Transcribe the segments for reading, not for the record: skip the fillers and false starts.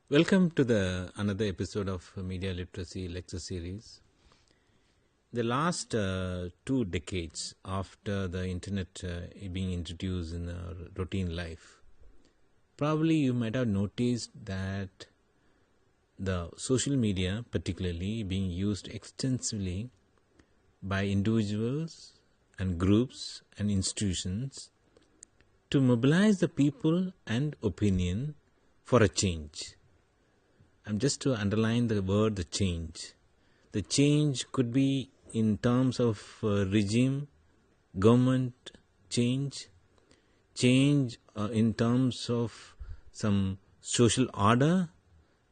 Welcome to the another episode of Media Literacy Lecture Series. The last 2 decades after the internet being introduced in our routine life, probably you might have noticed that the social media particularly being used extensively by individuals and groups and institutions to mobilize the people and opinion for a change. I'm just to underline the word the change. The change could be in terms of regime, government change in terms of some social order,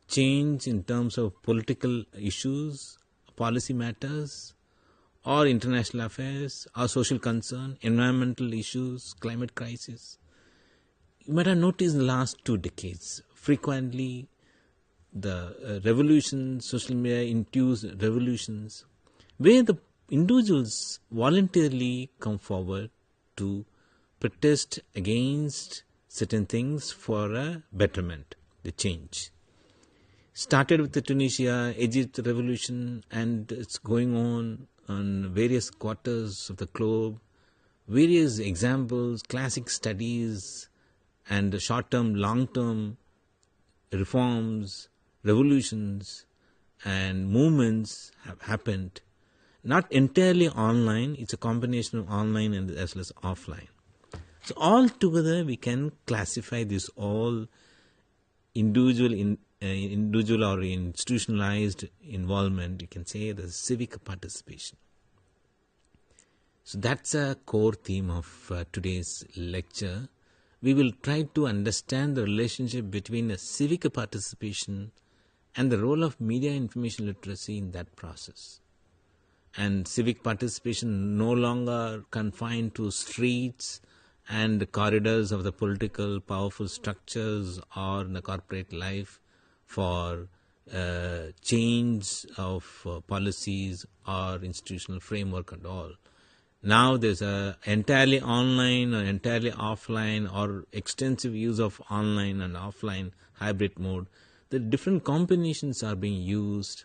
change in terms of political issues, policy matters, or international affairs, or social concern, environmental issues, climate crisis. You might have noticed in the last 2 decades, frequently the revolutions, social media induced revolutions, where the individuals voluntarily come forward to protest against certain things for a betterment, the change. Started with the Tunisia, Egypt revolution, and it's going on various quarters of the globe, various examples, classic studies, and short-term, long-term reforms, revolutions and movements have happened, not entirely online. It's a combination of online and as well as offline. So all together we can classify this all individual or institutionalized involvement. You can say the civic participation. So that's a core theme of today's lecture. We will try to understand the relationship between a civic participation and the role of media information literacy in that process. And civic participation no longer confined to streets and corridors of the political powerful structures or the corporate life for change of policies or institutional framework and all. Now there's a entirely online or entirely offline or extensive use of online and offline hybrid mode. The different combinations are being used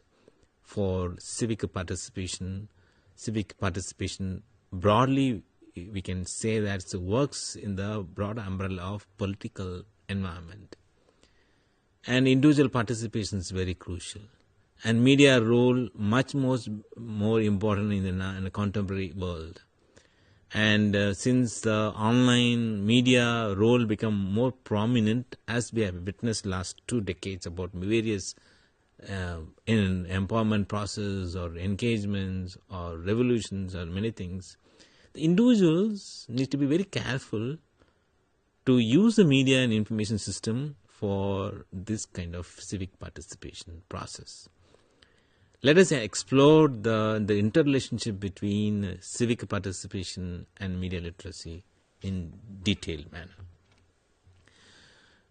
for civic participation. Civic participation, broadly, we can say that it works in the broad umbrella of political environment. And individual participation is very crucial. And media role much more important in the contemporary world. And since the online media role become more prominent, as we have witnessed last 2 decades about various in empowerment process or engagements or revolutions or many things, the individuals need to be very careful to use the media and information system for this kind of civic participation process. Let us explore the interrelationship between civic participation and media literacy in detailed manner.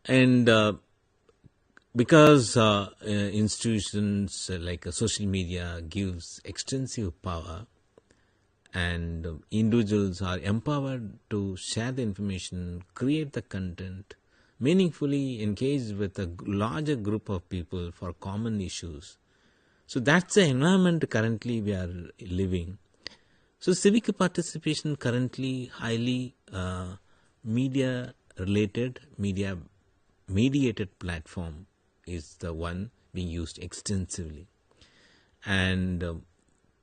And because institutions like social media gives extensive power, and individuals are empowered to share the information, create the content, meaningfully engage with a larger group of people for common issues. So that's the environment currently we are living. So civic participation currently highly media-related, media-mediated platform is the one being used extensively. And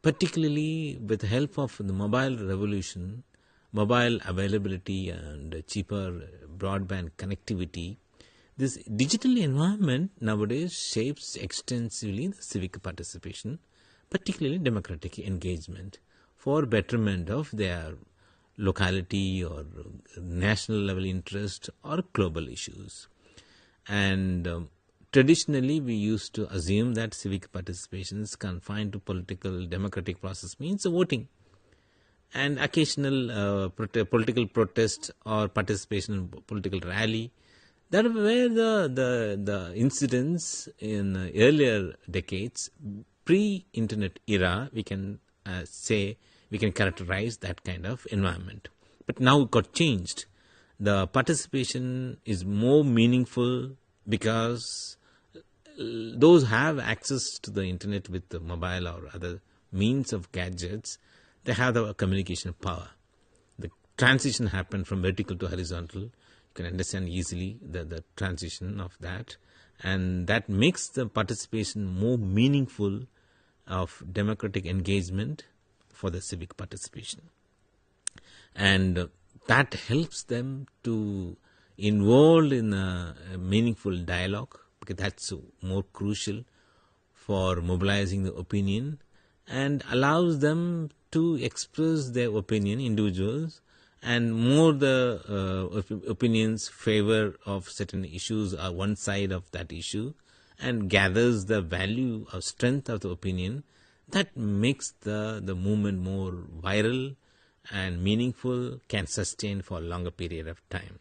particularly with the help of the mobile revolution, mobile availability and cheaper broadband connectivity, this digital environment nowadays shapes extensively the civic participation, particularly democratic engagement for betterment of their locality or national level interest or global issues. And traditionally we used to assume that civic participation is confined to political democratic process, means voting and occasional political protest or participation in political rally. That were the incidents in earlier decades, pre-internet era. We can characterize that kind of environment. But now it got changed. The participation is more meaningful because those have access to the internet with the mobile or other means of gadgets, they have the communication power. The transition happened from vertical to horizontal. You can understand easily the transition of that, and that makes the participation more meaningful of democratic engagement for the civic participation. And that helps them to involve in a meaningful dialogue, because that's more crucial for mobilizing the opinion, and allows them to express their opinion, individuals, and more the opinions favor of certain issues or one side of that issue, and gathers the value or strength of the opinion. That makes the movement more viral and meaningful, can sustain for a longer period of time.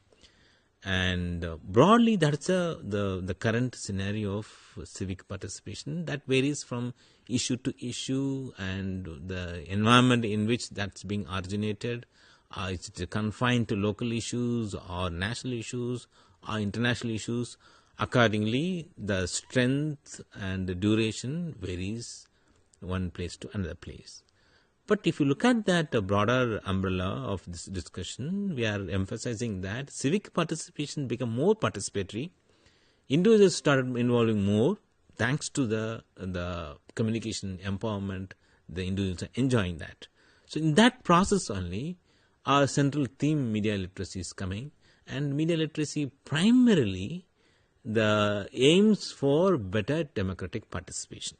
And broadly, that's the current scenario of civic participation. That varies from issue to issue, and the environment in which that's being originated. Is it confined to local issues or national issues or international issues? Accordingly, the strength and the duration varies one place to another place. But if you look at that broader umbrella of this discussion, we are emphasizing that civic participation become more participatory. Individuals started involving more thanks to the communication empowerment. The individuals are enjoying that. So in that process only, our central theme, media literacy, is coming. And media literacy primarily the aims for better democratic participation.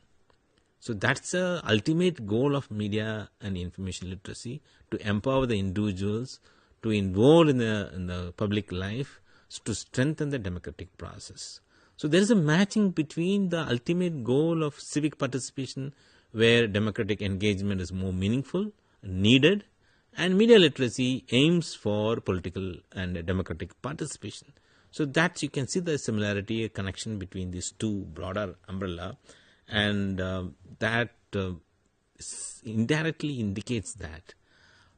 So that's the ultimate goal of media and information literacy, to empower the individuals to involve in the public life, to strengthen the democratic process. So there is a matching between the ultimate goal of civic participation, where democratic engagement is more meaningful, needed, and media literacy aims for political and democratic participation. So that you can see the similarity, a connection between these two broader umbrella, and that indirectly indicates that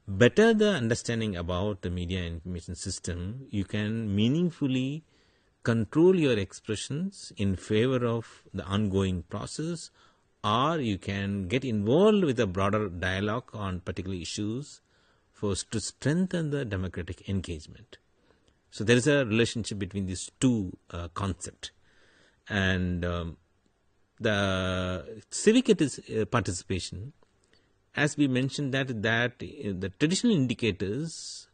better the understanding about the media information system, you can meaningfully control your expressions in favor of the ongoing process, or you can get involved with a broader dialogue on particular issues to strengthen the democratic engagement. So there is a relationship between these two concepts. And the civic participation, as we mentioned, that the traditional indicators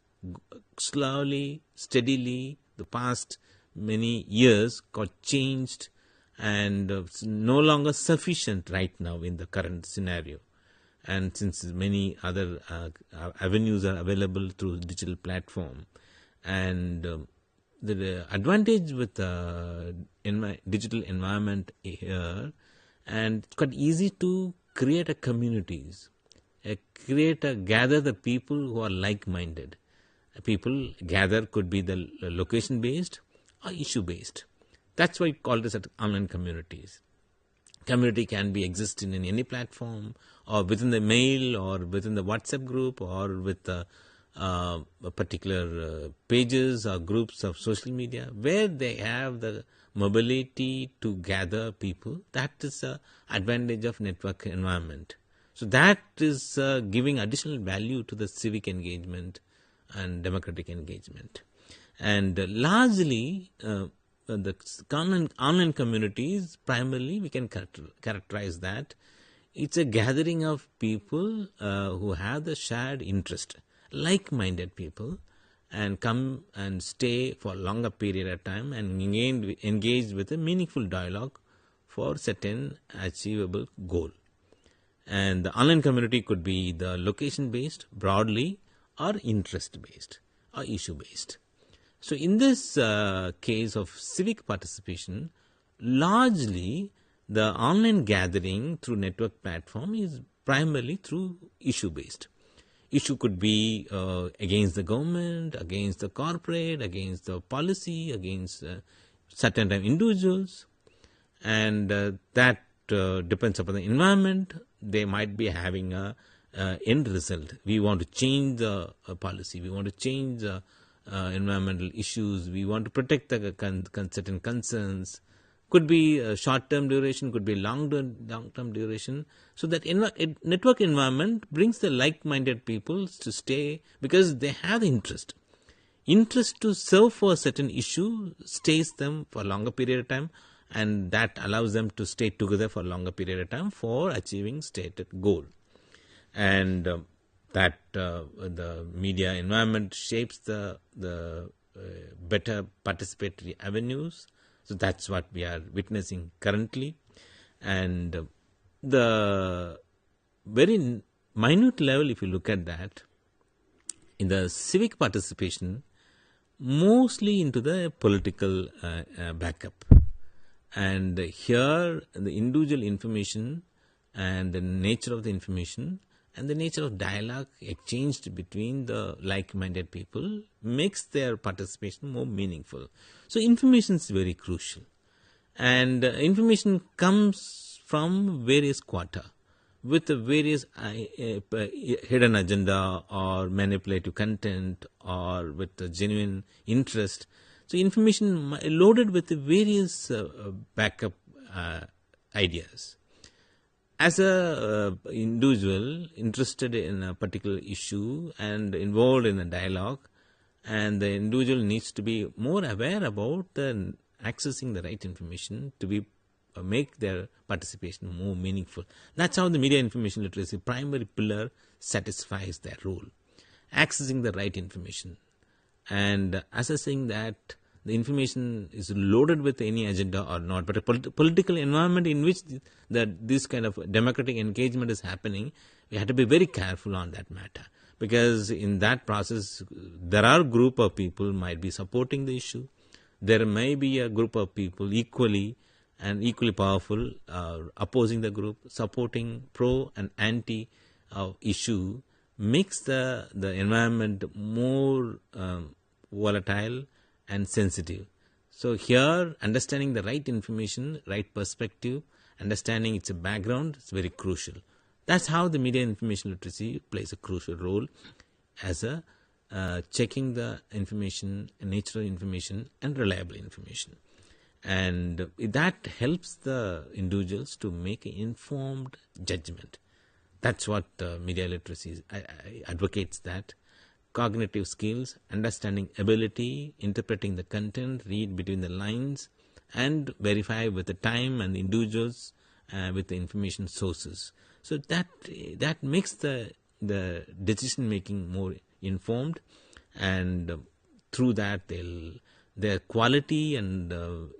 slowly, steadily, the past many years got changed, and it's no longer sufficient right now in the current scenario. And since many other avenues are available through digital platform, and the advantage with digital environment here, and it's quite easy to create a communities, gather the people who are like-minded. People gather could be the location based or issue based. That's why we call this online communities. Community can be existing in any platform, or within the mail, or within the WhatsApp group, or with particular pages or groups of social media, where they have the mobility to gather people. That is the advantage of network environment. So that is giving additional value to the civic engagement and democratic engagement. And largely, the online communities, primarily we can characterize that it's a gathering of people who have the shared interest, like-minded people, and come and stay for a longer period of time and engage with a meaningful dialogue for certain achievable goal. And the online community could be the location-based broadly, or interest-based or issue-based. So in this case of civic participation, largely the online gathering through network platform is primarily through issue-based. Issue could be against the government, against the corporate, against the policy, against certain time individuals, and that depends upon the environment. They might be having a end result. We want to change the policy. We want to change the environmental issues. We want to protect the certain concerns Could be short-term duration, could be long-term duration. So that network environment brings the like-minded people to stay because they have the interest. Interest to serve for a certain issue stays them for a longer period of time, and that allows them to stay together for a longer period of time for achieving stated goal. And that the media environment shapes the better participatory avenues. So that's what we are witnessing currently. And the very minute level, if you look at that, in the civic participation, mostly into the political backup. And here the individual information and the nature of the information and the nature of dialogue exchanged between the like-minded people makes their participation more meaningful. So information is very crucial, and information comes from various quarter with the various hidden agenda or manipulative content or with the genuine interest. So information loaded with the various backup ideas. As a individual interested in a particular issue and involved in a dialogue, and the individual needs to be more aware about the accessing the right information to be make their participation more meaningful. That's how the media information literacy primary pillar satisfies their role. Accessing the right information and assessing that the information is loaded with any agenda or not, but a political environment in which this kind of democratic engagement is happening, we have to be very careful on that matter, because in that process there are a group of people might be supporting the issue, there may be a group of people equally powerful opposing the group, supporting pro and anti issue, makes the environment more volatile and sensitive. So here, understanding the right information, right perspective, understanding its background is very crucial. That's how the media information literacy plays a crucial role as a checking the information, natural information and reliable information. And that helps the individuals to make an informed judgment. That's what media literacy advocates, that cognitive skills, understanding ability, interpreting the content, read between the lines, and verify with the time and the individuals with the information sources. So that makes the decision making more informed, and through that their quality and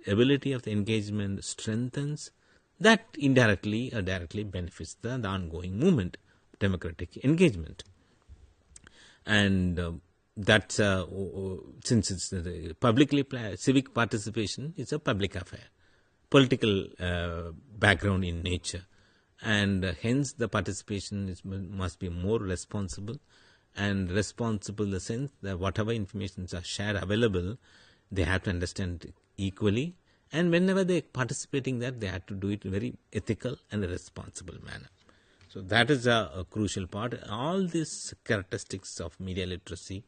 ability of the engagement strengthens. That indirectly or directly benefits the ongoing movement, democratic engagement. And that's since it's the publicly civic participation, it's a public affair, political background in nature, and hence the participation must be more responsible, and responsible in the sense that whatever information are shared available, they have to understand equally, and whenever they are participating that, they have to do it in a very ethical and a responsible manner. So that is a crucial part. All these characteristics of media literacy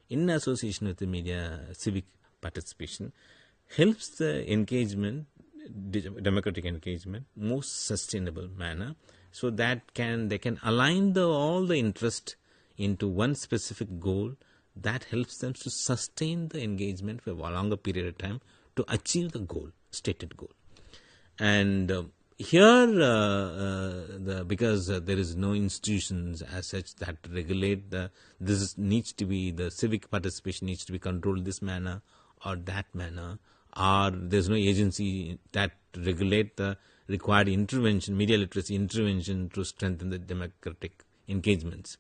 in association with the media civic participation helps the engagement, democratic engagement, most sustainable manner, so that they can align all the interest into one specific goal that helps them to sustain the engagement for a longer period of time to achieve the goal, stated goal. And here, because there is no institutions as such that regulate the civic participation needs to be controlled this manner or that manner, or there's no agency that regulate the required intervention, media literacy intervention to strengthen the democratic engagements.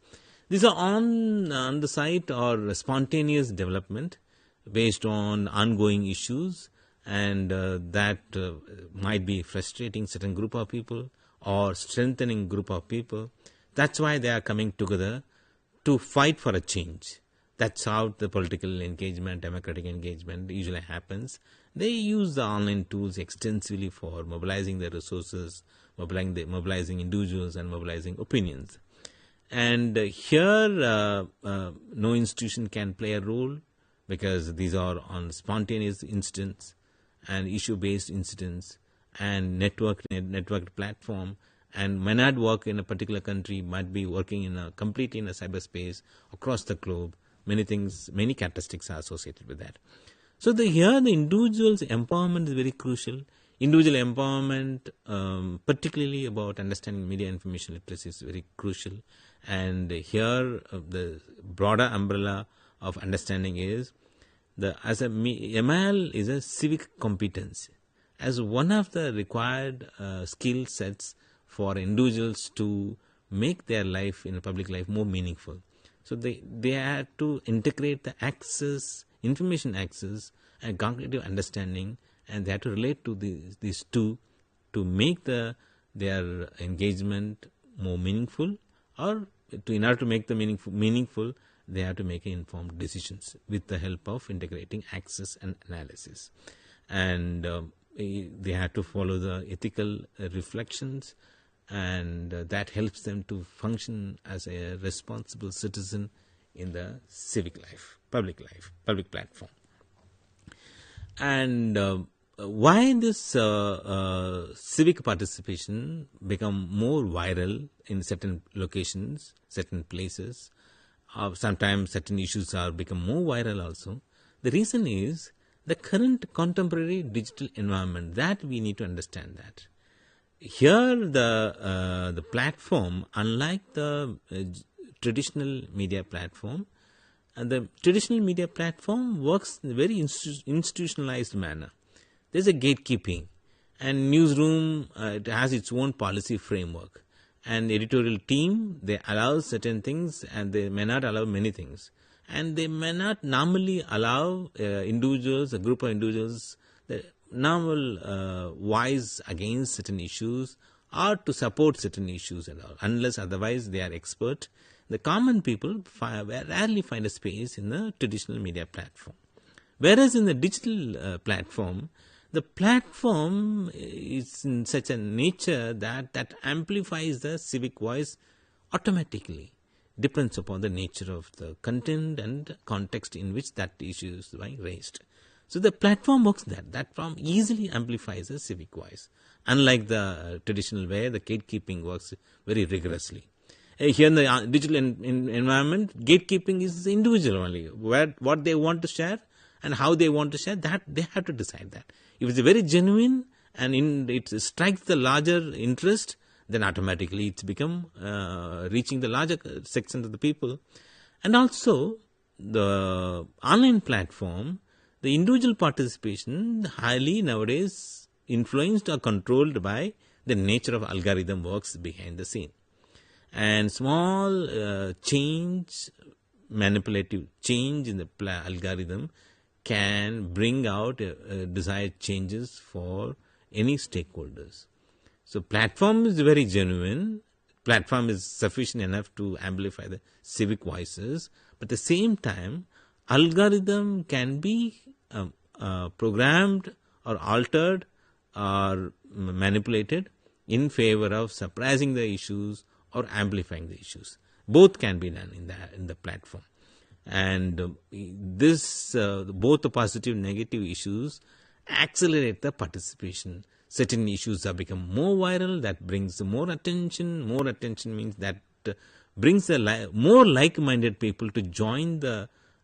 These are on the site or spontaneous development based on ongoing issues, and that might be frustrating certain group of people or strengthening group of people. That's why they are coming together to fight for a change. That's how the political engagement, democratic engagement usually happens. They use the online tools extensively for mobilizing their resources, mobilizing individuals and mobilizing opinions. And here no institution can play a role, because these are on spontaneous instance, and issue-based incidents and networked platform, and may not work in a particular country, might be working completely in a cyberspace across the globe. Many things, many characteristics are associated with that. So here the individual's empowerment is very crucial. Individual empowerment, particularly about understanding media information literacy, is very crucial. And here the broader umbrella of understanding is ML is a civic competence as one of the required skill sets for individuals to make their life in a public life more meaningful. So they have to integrate the information access and cognitive understanding, and they have to relate to these two to make their engagement more meaningful, or in order to make the meaningful, they have to make informed decisions with the help of integrating access and analysis. And they have to follow the ethical reflections, and that helps them to function as a responsible citizen in the civic life, public platform. And why this civic participation become more viral in certain locations, certain places, sometimes certain issues are become more viral also. The reason is the current contemporary digital environment, that we need to understand that. Here the platform, unlike the traditional media platform, and the traditional media platform works in a very institutionalized manner. There's a gatekeeping, and newsroom it has its own policy framework, and editorial team, they allow certain things and they may not allow many things, and they may not normally allow individuals, a group of individuals, the normal voice against certain issues or to support certain issues and all, unless otherwise they are expert. The common people rarely find a space in the traditional media platform. Whereas in the digital platform, the platform is in such a nature that amplifies the civic voice automatically. Depends upon the nature of the content and context in which that issue is being raised. So the platform works that platform easily amplifies the civic voice. Unlike the traditional way, the gatekeeping works very rigorously. Here in the digital environment, gatekeeping is individual only. What they want to share and how they want to share, that they have to decide that. If it's very genuine and it strikes the larger interest, then automatically it's become reaching the larger section of the people. And also the online platform, the individual participation highly nowadays influenced or controlled by the nature of algorithm works behind the scene. And small manipulative change in the algorithm can bring out desired changes for any stakeholders. So platform is very genuine. Platform is sufficient enough to amplify the civic voices. But at the same time, algorithm can be programmed or altered or manipulated in favor of suppressing the issues or amplifying the issues. Both can be done in the platform. And this both the positive and negative issues accelerate the participation. Certain issues have become more viral, that brings more attention. More attention means that brings more like-minded people to join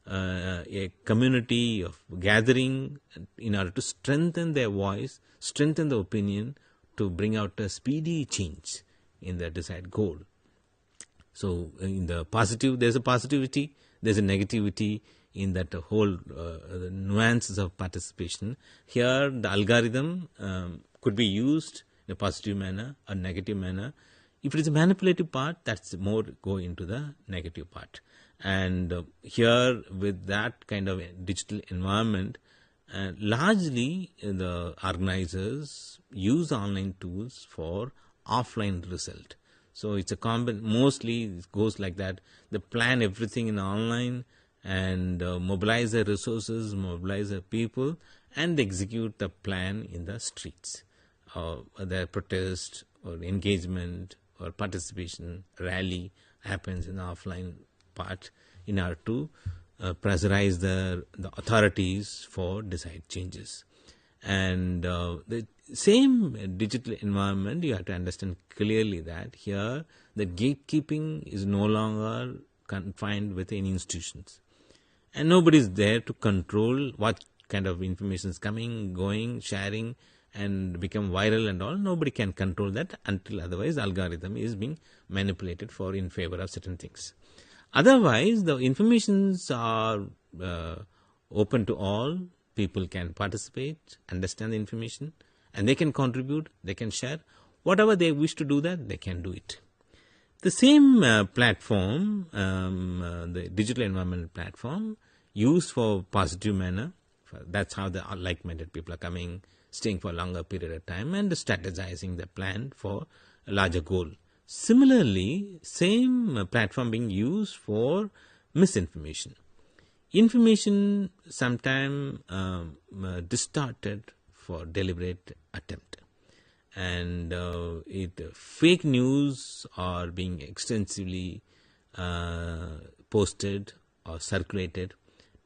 a community of gathering in order to strengthen their voice, strengthen the opinion, to bring out a speedy change in the desired goal. So in the positive, there's a positivity, there's a negativity in that whole nuances of participation. Here the algorithm could be used in a positive manner or negative manner. If it is a manipulative part, that's more go into the negative part. And here with that kind of digital environment, largely the organizers use online tools for offline result. So it's a mostly it goes like that. They plan everything in online and mobilize the resources, mobilize the people, and execute the plan in the streets. The protest or engagement or participation rally happens in the offline part in order to pressurize the authorities for desired changes. And the same digital environment, you have to understand clearly that here the gatekeeping is no longer confined with any institutions. And nobody is there to control what kind of information is coming, going, sharing, and become viral and all. Nobody can control that until otherwise algorithm is being manipulated for in favor of certain things. Otherwise, the informations are open to all. People can participate, understand the information, and they can contribute, they can share. Whatever they wish to do that, they can do it. The same platform, the digital environment platform, used for positive manner. That's how the like-minded people are coming, staying for a longer period of time, and strategizing the plan for a larger goal. Similarly, same platform being used for misinformation. Information sometimes distorted for deliberate attempt. And fake news are being extensively posted or circulated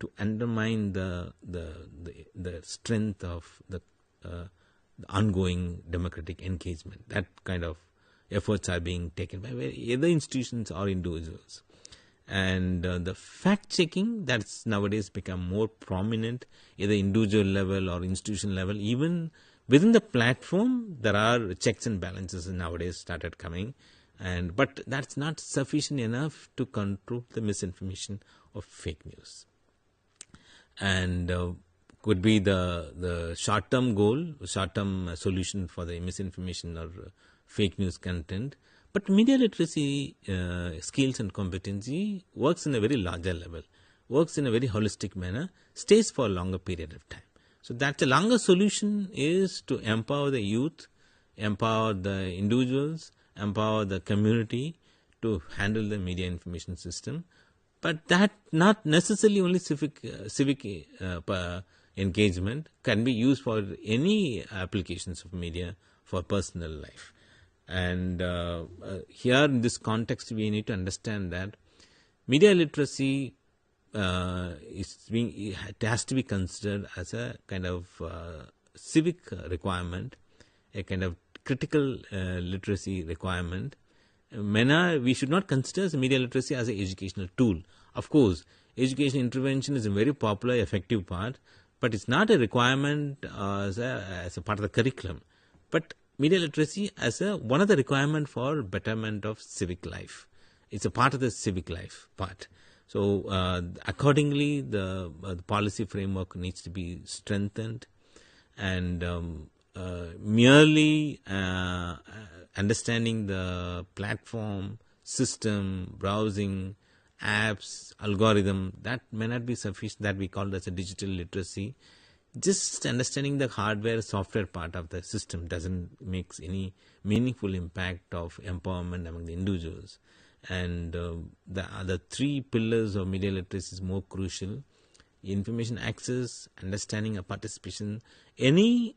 to undermine the strength of the ongoing democratic engagement. That kind of efforts are being taken by either institutions or individuals. And the fact checking, that's nowadays become more prominent, either individual level or institution level. Even within the platform, there are checks and balances nowadays started coming, but that's not sufficient enough to control the misinformation or fake news. And could be the short-term goal, short-term solution for the misinformation or fake news content. But media literacy skills and competency works in a very larger level, works in a very holistic manner, stays for a longer period of time. So that's a longer solution is to empower the youth, empower the individuals, empower the community to handle the media information system. But that not necessarily only civic engagement can be used for any applications of media for personal life. And here in this context, we need to understand that media literacy it has to be considered as a kind of civic requirement, a kind of critical literacy requirement. We should not consider media literacy as an educational tool. Of course, education intervention is a very popular, effective part, but it's not a requirement as a part of the curriculum. But media literacy as one of the requirements for betterment of civic life. It's a part of the civic life part. So accordingly, the policy framework needs to be strengthened, and merely understanding the platform, system, browsing, apps, algorithm, that may not be sufficient. That we call as a digital literacy. Just understanding the hardware, software part of the system doesn't make any meaningful impact of empowerment among the individuals. And the other three pillars of media literacy is more crucial: information access, understanding of participation. Any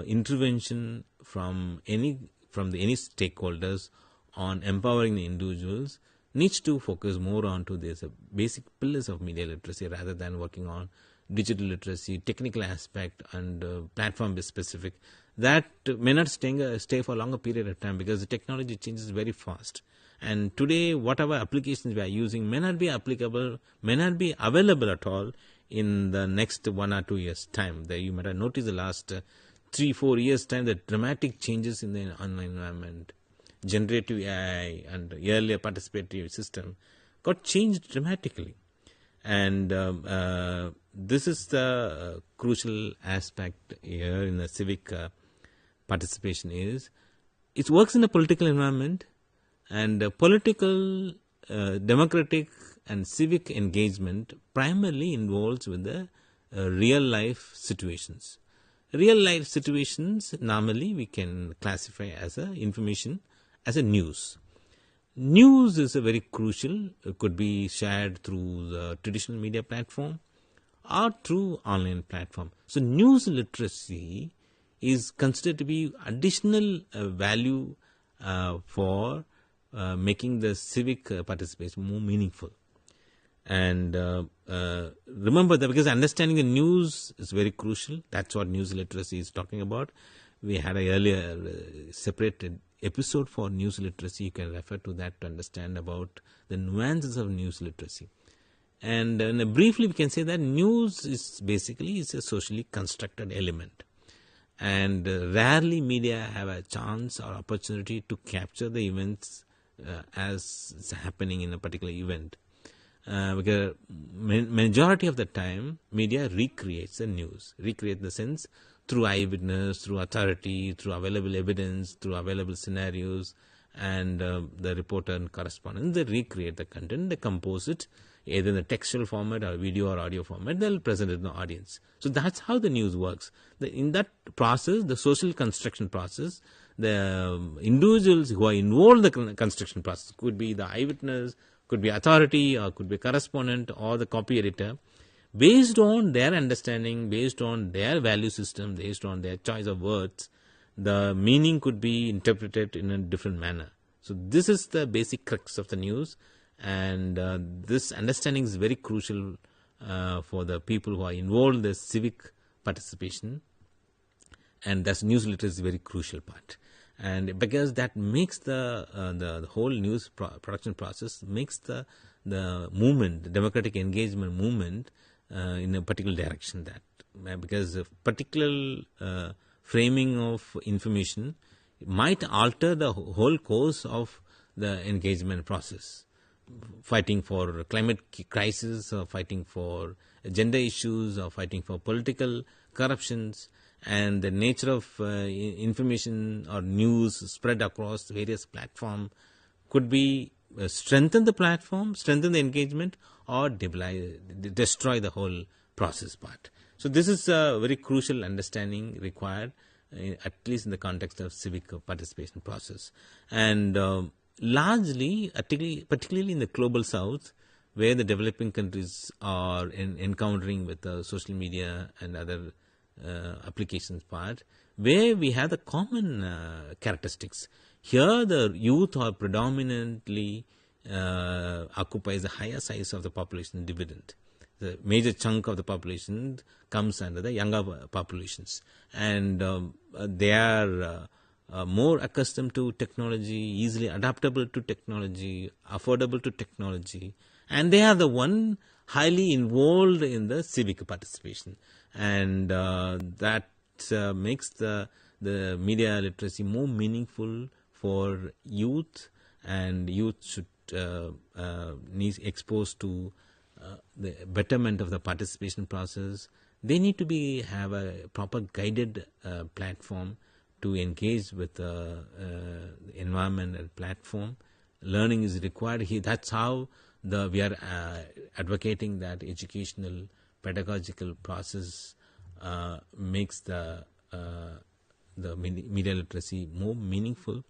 intervention from any stakeholders on empowering the individuals needs to focus more on to these basic pillars of media literacy rather than working on digital literacy, technical aspect, and platform specific. That may not stay for a longer period of time because the technology changes very fast. And today, whatever applications we are using may not be applicable, may not be available at all in the next 1 or 2 years' time. You might have noticed the last 3-4 years' time, the dramatic changes in the online environment, generative AI and earlier participatory system got changed dramatically. And this is the crucial aspect here in the civic participation is it works in a political environment, and political, democratic and civic engagement primarily involves with the real life situations. Real life situations normally we can classify as a information, as a news. News is a very crucial, it could be shared through the traditional media platform or through online platform. So news literacy is considered to be additional value for making the civic participation more meaningful. And remember that, because understanding the news is very crucial. That's what news literacy is talking about. We had a earlier separated episode for news literacy. You can refer to that to understand about the nuances of news literacy. And briefly, we can say that news is basically a socially constructed element. And rarely media have a chance or opportunity to capture the events as it's happening in a particular event. Because majority of the time, media recreates the news. Recreate the sense through eyewitness, through authority, through available evidence, through available scenarios, and the reporter and correspondent, they recreate the content, they compose it, either in the textual format or video or audio format, they'll present it to the audience. So that's how the news works. In that process, the social construction process, the individuals who are involved in the construction process, could be the eyewitness, could be authority, or could be correspondent, or the copy editor, based on their understanding, based on their value system, based on their choice of words, the meaning could be interpreted in a different manner. So this is the basic crux of the news, and this understanding is very crucial for the people who are involved in the civic participation, and thus news literacy is a very crucial part. And because that makes the whole news production process, makes the movement, the democratic engagement movement in a particular direction. That because a particular framing of information might alter the whole course of the engagement process. Fighting for climate crisis, or fighting for gender issues, or fighting for political corruptions, and the nature of information or news spread across various platforms could be strengthen the platform, strengthen the engagement, or destroy the whole process part. So this is a very crucial understanding required, at least in the context of civic participation process. And largely, particularly in the global south, where the developing countries are encountering with social media and other applications part, where we have the common characteristics. Here the youth are predominantly occupies the higher size of the population dividend. The major chunk of the population comes under the younger populations, and they are more accustomed to technology, easily adaptable to technology, affordable to technology, and they are the one highly involved in the civic participation, and that makes the media literacy more meaningful for youth, and youth should need exposed to the betterment of the participation process. They need to have a proper guided platform to engage with the environment and platform. Learning is required here. That's how we are advocating that educational pedagogical process makes the media literacy more meaningful,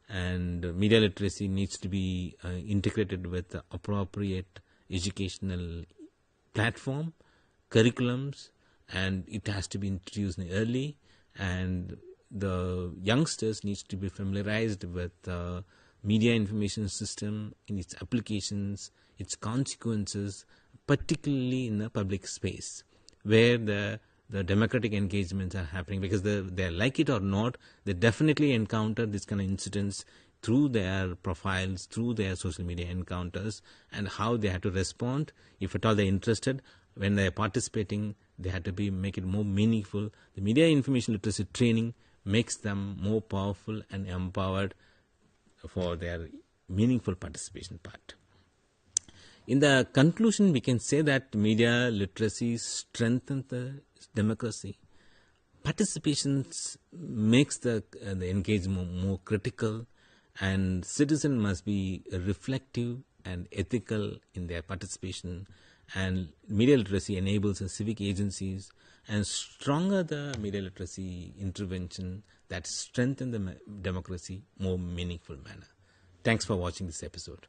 and media literacy needs to be integrated with the appropriate educational platform, curriculums, and it has to be introduced early, and the youngsters needs to be familiarized with media information system in its applications, its consequences, particularly in the public space where the democratic engagements are happening, because they like it or not, they definitely encounter this kind of incidents through their profiles, through their social media encounters, and how they have to respond. If at all they're interested, when they're participating, they have to make it more meaningful. The media information literacy training makes them more powerful and empowered for their meaningful participation part. In the conclusion, we can say that media literacy strengthens the democracy. Participation makes the engagement more critical, and citizens must be reflective and ethical in their participation, and media literacy enables the civic agencies, and stronger the media literacy intervention that strengthen the democracy more meaningful manner. Thanks for watching this episode.